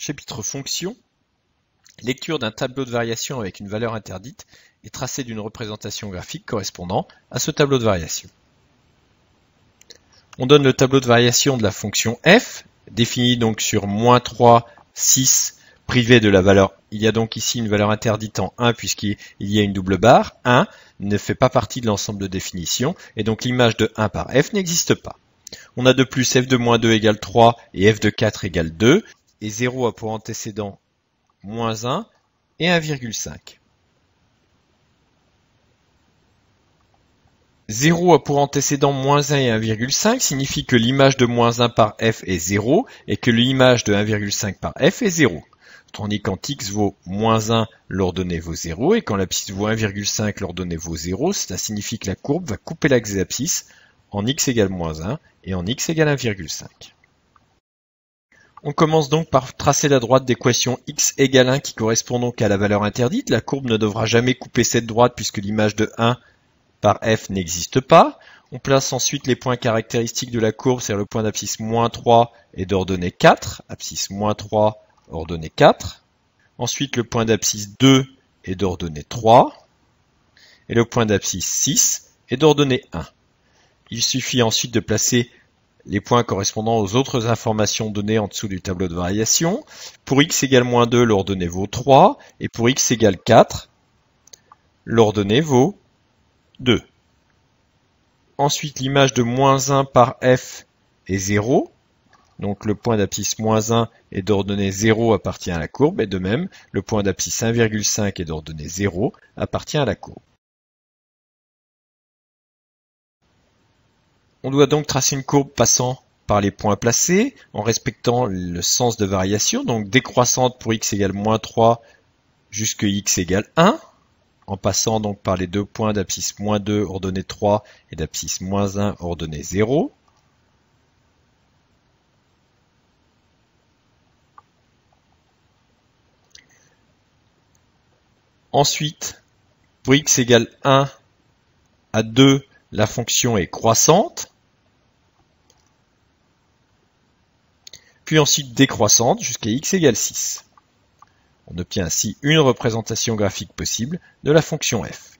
Chapitre Fonctions. Lecture d'un tableau de variation avec une valeur interdite et tracé d'une représentation graphique correspondant à ce tableau de variation. On donne le tableau de variation de la fonction f, définie donc sur -3, 6, privé de la valeur. Il y a donc ici une valeur interdite en 1 puisqu'il y a une double barre. 1 ne fait pas partie de l'ensemble de définition et donc l'image de 1 par f n'existe pas. On a de plus f de -2 égale 3 et f de 4 égale 2 et 0 a pour antécédent -1 et 1,5. 0 a pour antécédent -1 et 1,5 signifie que l'image de -1 par f est 0 et que l'image de 1,5 par f est 0. Tandis quand x vaut -1, l'ordonnée vaut 0 et quand l'abscisse vaut 1,5, l'ordonnée vaut 0, cela signifie que la courbe va couper l'axe des abscisses en x égale -1 et en x égale 1,5. On commence donc par tracer la droite d'équation x égale 1 qui correspond donc à la valeur interdite. La courbe ne devra jamais couper cette droite puisque l'image de 1 par f n'existe pas. On place ensuite les points caractéristiques de la courbe, c'est-à-dire le point d'abscisse -3 est d'ordonnée 4, abscisse -3, ordonnée 4. Ensuite le point d'abscisse 2 est d'ordonnée 3. Et le point d'abscisse 6 est d'ordonnée 1. Il suffit ensuite de placer les points correspondant aux autres informations données en dessous du tableau de variation. Pour x égale -2, l'ordonnée vaut 3, et pour x égale 4, l'ordonnée vaut 2. Ensuite, l'image de -1 par f est 0, donc le point d'abscisse -1 est d'ordonnée 0 appartient à la courbe, et de même, le point d'abscisse 1,5 est d'ordonnée 0 appartient à la courbe. On doit donc tracer une courbe passant par les points placés, en respectant le sens de variation, donc décroissante pour x égale -3 jusque x égale 1, en passant donc par les deux points d'abscisse -2 ordonnée 3 et d'abscisse -1 ordonnée 0. Ensuite, pour x égale 1 à 2, la fonction est croissante. Puis ensuite décroissante jusqu'à x égale 6. On obtient ainsi une représentation graphique possible de la fonction f.